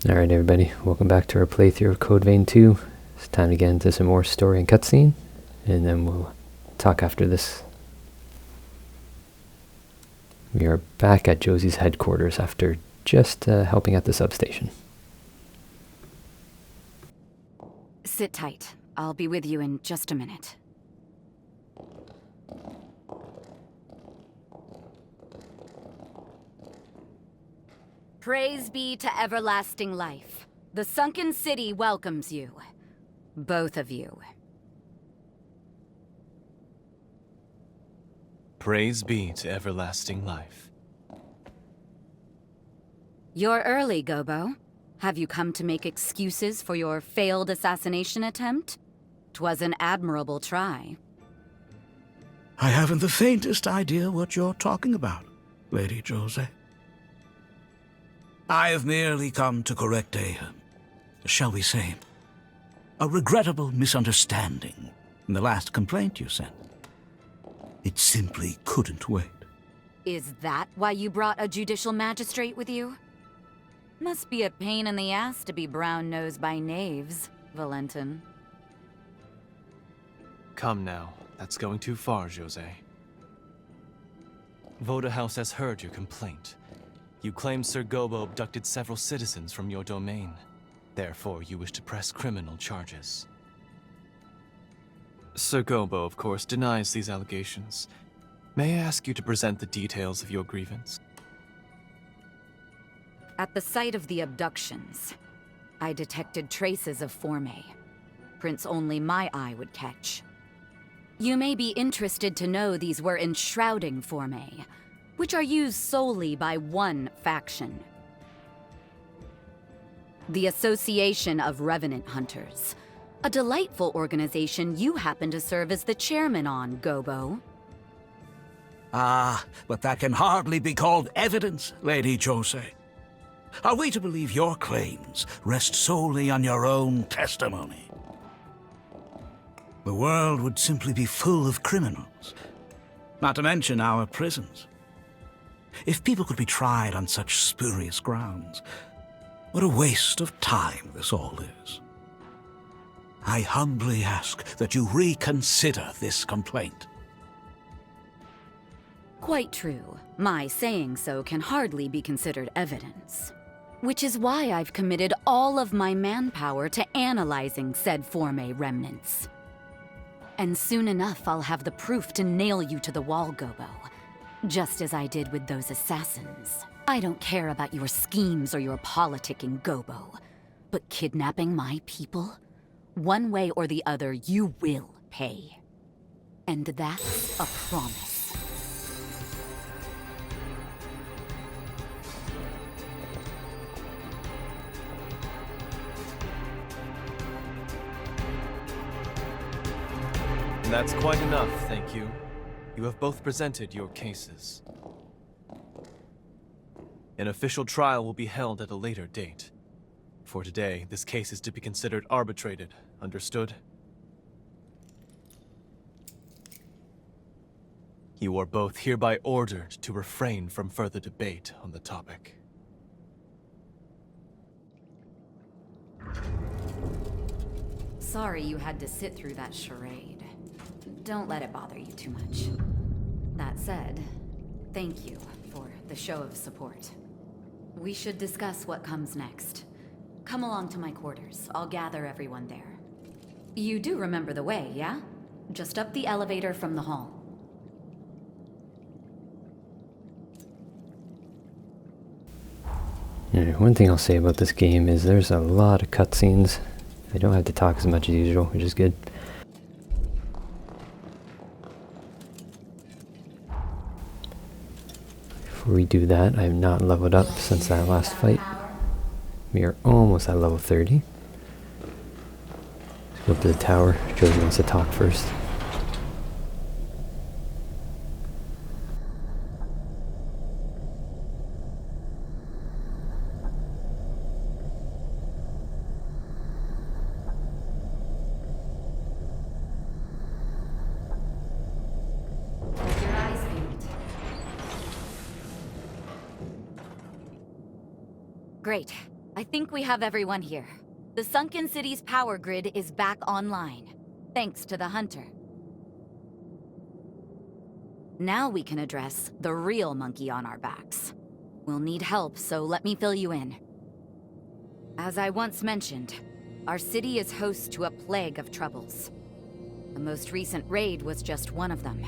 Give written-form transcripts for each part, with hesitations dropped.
Alright everybody, welcome back to our playthrough of Code Vein 2. It's time to get into some more story and cutscene, and then we'll talk after this. We are back at Josie's headquarters after just helping at the substation. Sit tight. I'll be with you in just a minute. Praise be to everlasting life. The Sunken City welcomes you. Both of you. Praise be to everlasting life. You're early, Gobo. Have you come to make excuses for your failed assassination attempt? 'Twas an admirable try. I haven't the faintest idea what you're talking about, Lady Jose. I have merely come to correct shall we say, a regrettable misunderstanding in the last complaint you sent. It simply couldn't wait. Is that why you brought a judicial magistrate with you? Must be a pain in the ass to be brown-nosed by knaves, Valentin. Come now, that's going too far, Jose. Voda House has heard your complaint. You claim Sir Gobo abducted several citizens from your domain. Therefore, you wish to press criminal charges. Sir Gobo, of course, denies these allegations. May I ask you to present the details of your grievance? At the site of the abductions, I detected traces of Forme. Prints only my eye would catch. You may be interested to know these were enshrouding Forme, which are used solely by one faction. The Association of Revenant Hunters. A delightful organization you happen to serve as the chairman on, Gobo. Ah, but that can hardly be called evidence, Lady Jose. Are we to believe your claims rest solely on your own testimony? The world would simply be full of criminals, not to mention our prisons. If people could be tried on such spurious grounds, what a waste of time this all is. I humbly ask that you reconsider this complaint. Quite true. My saying so can hardly be considered evidence. Which is why I've committed all of my manpower to analyzing said Forme remnants. And soon enough, I'll have the proof to nail you to the wall, Gobo. Just as I did with those assassins. I don't care about your schemes or your politicking, Gobo. But kidnapping my people? One way or the other, you will pay. And that's a promise. That's quite enough, thank you. You have both presented your cases. An official trial will be held at a later date. For today, this case is to be considered arbitrated. Understood? You are both hereby ordered to refrain from further debate on the topic. Sorry you had to sit through that charade. Don't let it bother you too much. That said, thank you for the show of support. We should discuss what comes next. Come along to my quarters. I'll gather everyone there. You do remember the way, yeah? Just up the elevator from the hall. One thing I'll say about this game is there's a lot of cutscenes. I don't have to talk as much as usual, which is good. Before we do that, I have not leveled up since that last fight. We are almost at level 30. Let's go up to the tower. Josie wants to talk first. Your eyes peeled. Great. I think we have everyone here. The Sunken City's power grid is back online, thanks to the Hunter. Now we can address the real monkey on our backs. We'll need help, so let me fill you in. As I once mentioned, our city is host to a plague of troubles. The most recent raid was just one of them.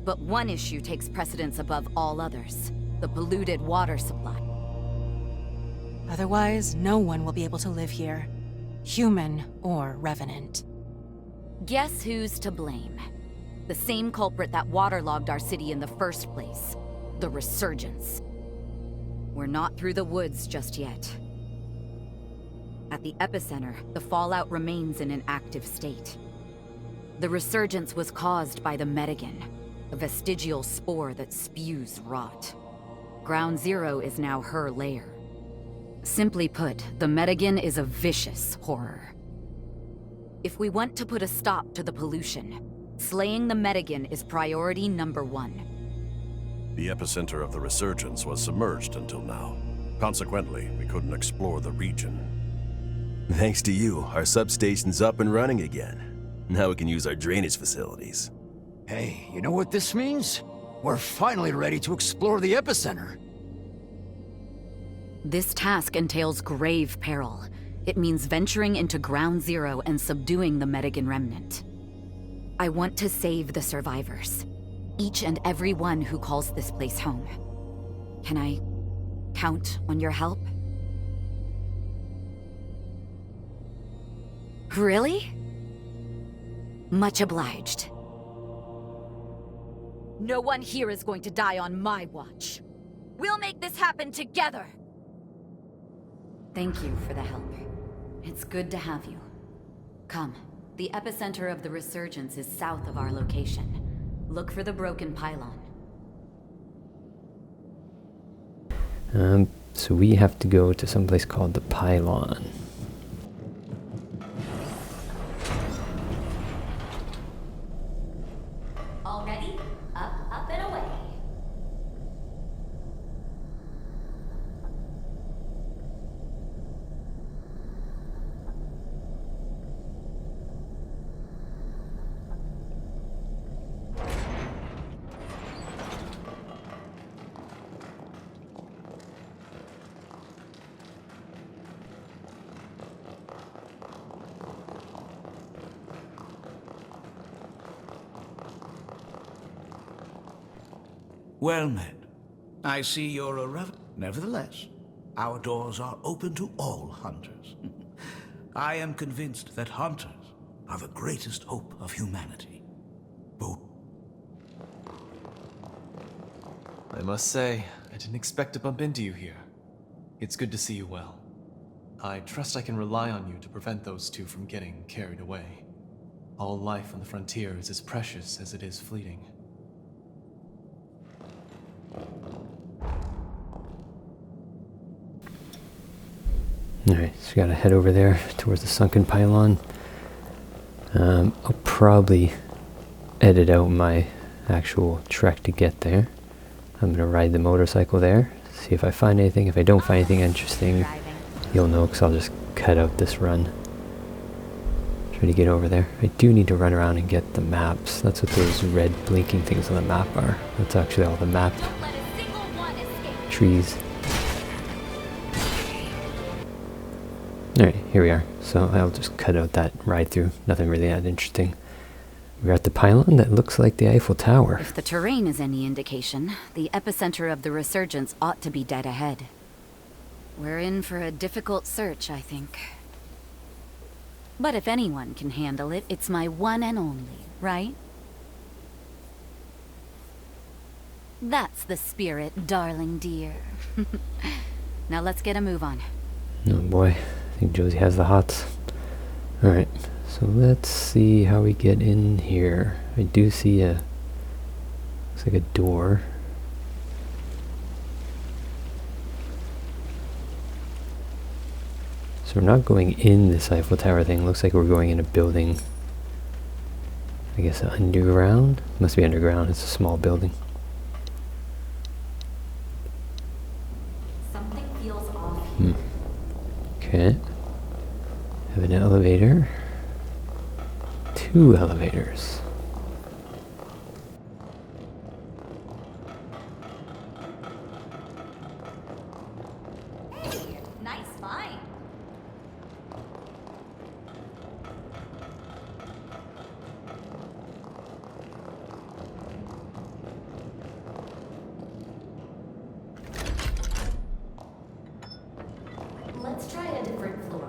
But one issue takes precedence above all others: the polluted water supply. Otherwise, no one will be able to live here. Human or revenant. Guess who's to blame? The same culprit that waterlogged our city in the first place. The Resurgence. We're not through the woods just yet. At the epicenter, the fallout remains in an active state. The Resurgence was caused by the Medigan, a vestigial spore that spews rot. Ground Zero is now her lair. Simply put, the Medigan is a vicious horror. If we want to put a stop to the pollution, slaying the Medigan is priority number one. The epicenter of the resurgence was submerged until now. Consequently, we couldn't explore the region. Thanks to you, our substation's up and running again. Now we can use our drainage facilities. Hey, you know what this means? We're finally ready to explore the epicenter. This task entails grave peril. It means venturing into Ground Zero and subduing the Medigan remnant. I want to save the survivors. Each and every one who calls this place home. Can I count on your help? Really? Much obliged. No one here is going to die on my watch. We'll make this happen together! Thank you for the help. It's good to have you. Come. The epicenter of the Resurgence is south of our location. Look for the broken pylon. So we have to go to some place called the Pylon. All ready? Up, up and away. Well met. I see you're a revenant. Nevertheless, our doors are open to all hunters. I am convinced that hunters are the greatest hope of humanity. Both. I must say, I didn't expect to bump into you here. It's good to see you well. I trust I can rely on you to prevent those two from getting carried away. All life on the frontier is as precious as it is fleeting. Alright, so we gotta head over there towards the Sunken Pylon. I'll probably edit out my actual trek to get there. I'm gonna ride the motorcycle there, see if I find anything. If I don't find anything interesting, you'll know, because I'll just cut out this run. Try to get over there. I do need to run around and get the maps. That's what those red blinking things on the map are. That's actually all the map trees. Alright, here we are. So I'll just cut out that ride through. Nothing really that interesting. We're at the pylon that looks like the Eiffel Tower. If the terrain is any indication, the epicenter of the Resurgence ought to be dead ahead. We're in for a difficult search, I think. But if anyone can handle it, it's my one and only, right? That's the spirit, darling dear. Now let's get a move on. Oh boy, I think Josie has the hots. Alright, so let's see how we get in here. I do see a... looks like a door. So we're not going in this Eiffel Tower thing. Looks like we're going in a building. I guess underground? Must be underground. It's a small building. Something feels off here. Okay. Have an elevator. 2 elevators. Hey, nice find. Let's try a different floor.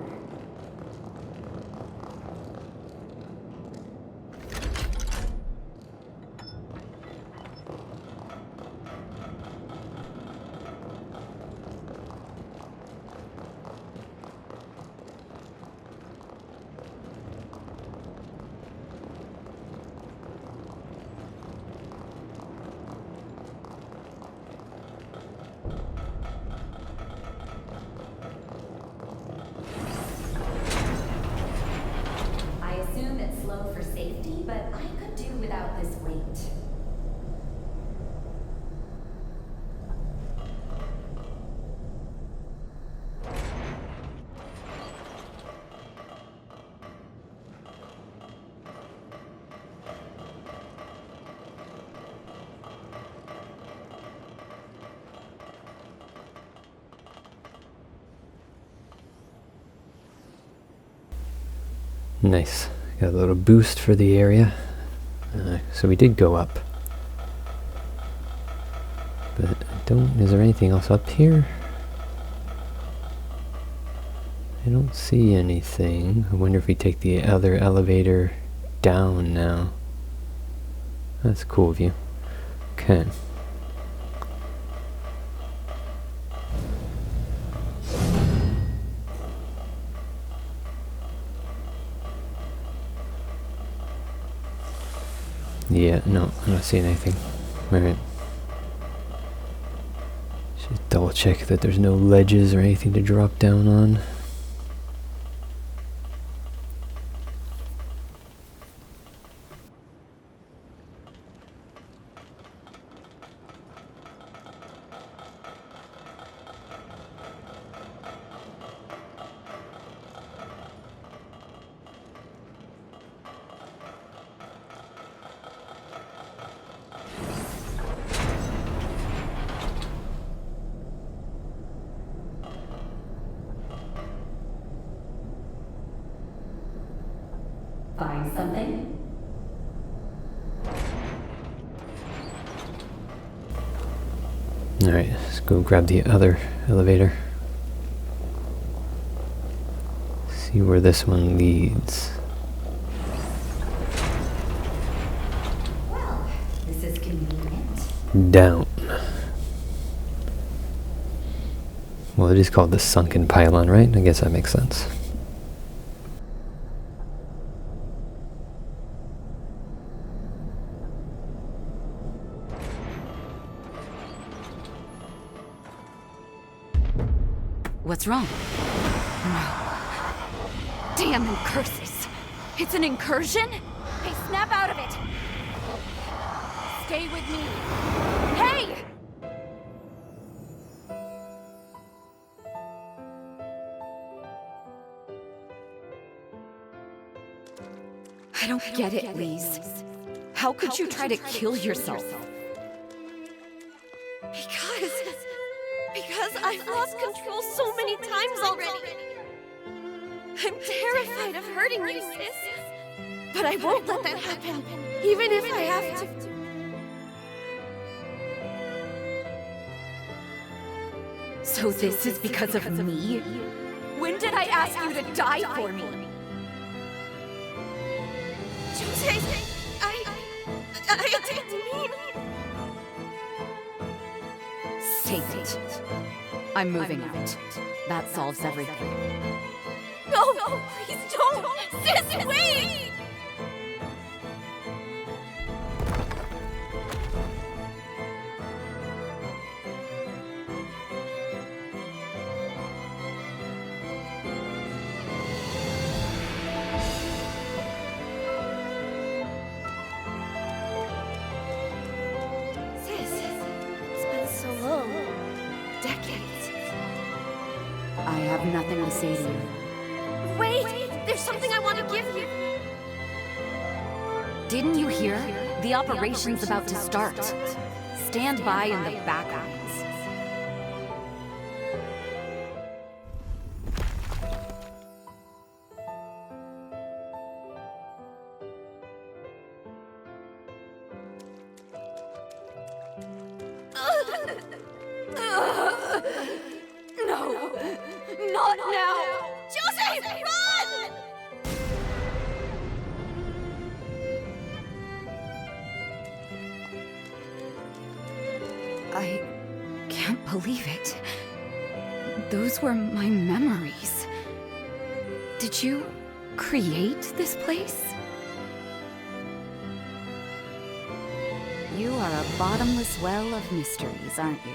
I assume it's slow for safety, but I could do without this weight. Nice. Got a little boost for the area. So we did go up. But is there anything else up here? I don't see anything. I wonder if we take the other elevator down now. That's a cool view. Okay. Yeah, no, I'm not seeing anything. Alright. Just double check that there's no ledges or anything to drop down on. Find something? Alright, let's go grab the other elevator. See where this one leads. Well, this is convenient. Down. Well, it is called the Sunken Pylon, right? I guess that makes sense. What's wrong? No. Damn incursus! It's an incursion? Hey, snap out of it! Stay with me! Hey! I don't get it, Lise. How could you try to kill yourself? Because I've lost control so many times already. I'm terrified of hurting you, sis. But I won't let that happen, even if I have to. So this is because of me? When did I ask you to die for me? Jose, I didn't mean... Save it. I'm moving out. That solves everything. No, please don't! Sis, wait! nothing to say to you. Wait! There's something I want to give you! Didn't you hear? The operation's about to start. Stand by in the back lines. No! Not now! Joseph, run! I can't believe it. Those were my memories. Did you create this place? You are a bottomless well of mysteries, aren't you?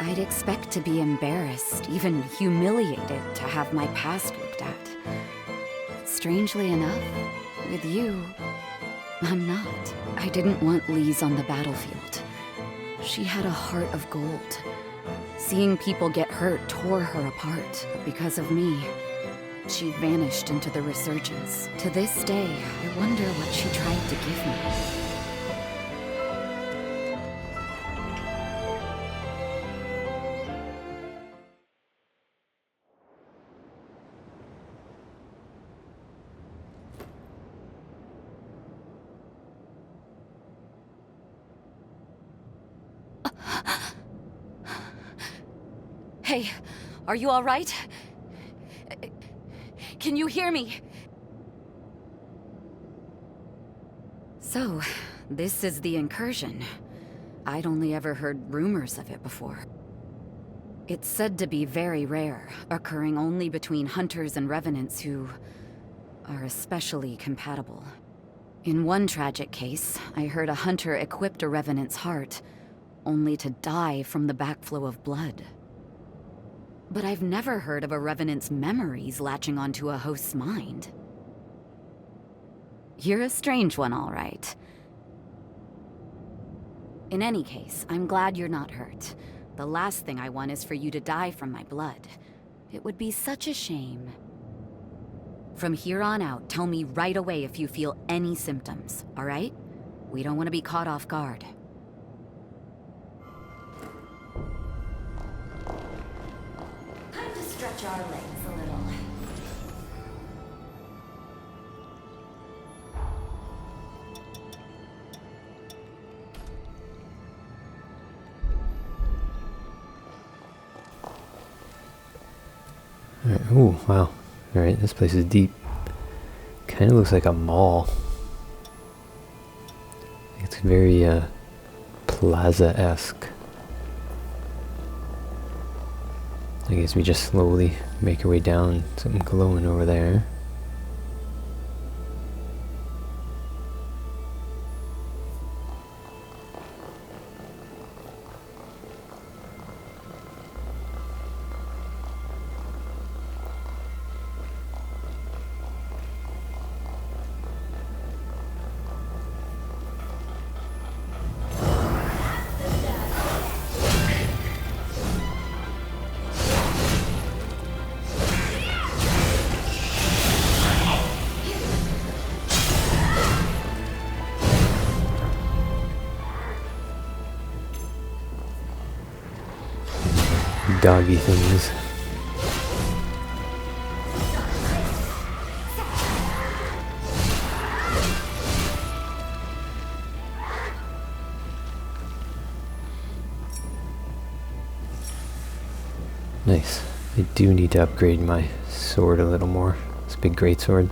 I'd expect to be embarrassed, even humiliated, to have my past looked at. But strangely enough, with you, I'm not. I didn't want Lise on the battlefield. She had a heart of gold. Seeing people get hurt tore her apart, but because of me, she vanished into the resurgence. To this day, I wonder what she tried to give me. Hey, are you all right? Can you hear me? So, this is the incursion. I'd only ever heard rumors of it before. It's said to be very rare, occurring only between hunters and revenants who are especially compatible. In one tragic case, I heard a hunter equipped a revenant's heart, only to die from the backflow of blood. But I've never heard of a revenant's memories latching onto a host's mind. You're a strange one, all right. In any case, I'm glad you're not hurt. The last thing I want is for you to die from my blood. It would be such a shame. From here on out, tell me right away if you feel any symptoms, all right? We don't want to be caught off guard. Time to stretch our legs a little. Alright, ooh, wow. Alright, this place is deep. Kinda looks like a mall. It's very, plaza-esque. I guess we just slowly make our way down. Something glowing over there. Doggy things. Nice. I do need to upgrade my sword a little more. This big greatsword.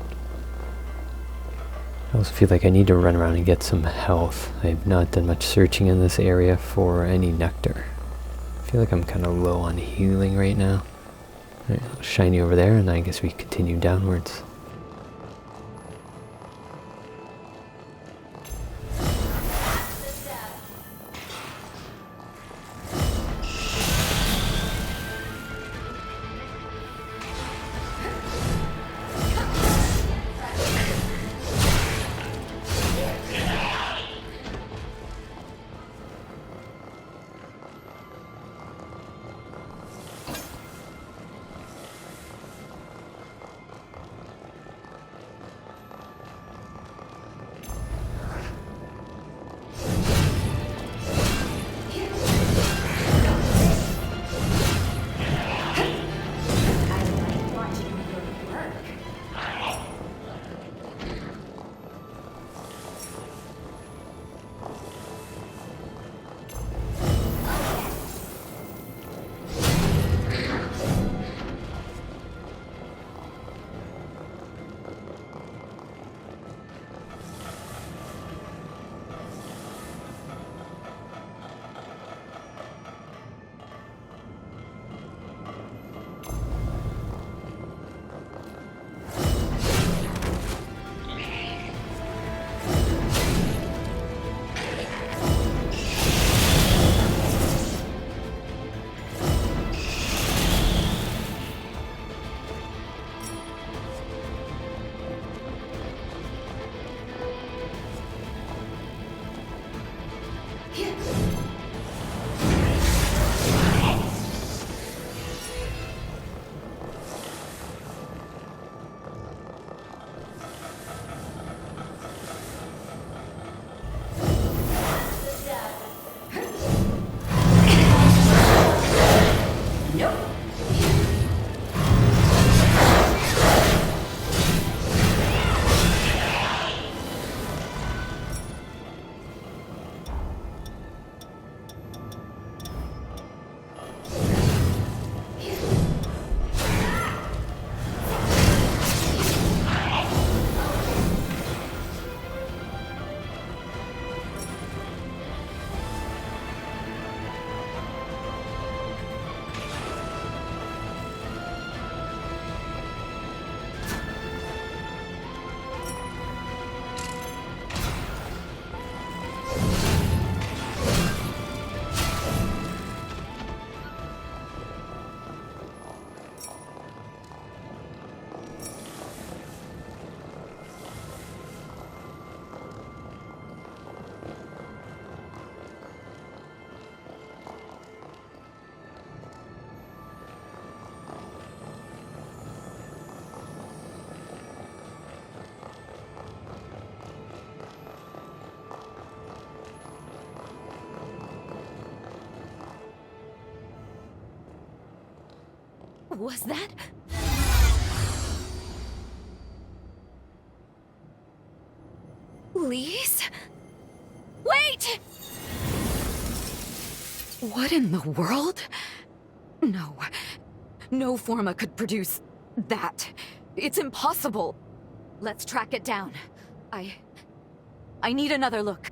I also feel like I need to run around and get some health. I have not done much searching in this area for any nectar. I feel like I'm kind of low on healing right now. Right, shiny over there, and I guess we continue downwards. Was that? Lise? Wait! What in the world? No. No Forma could produce that. It's impossible. Let's track it down. I need another look.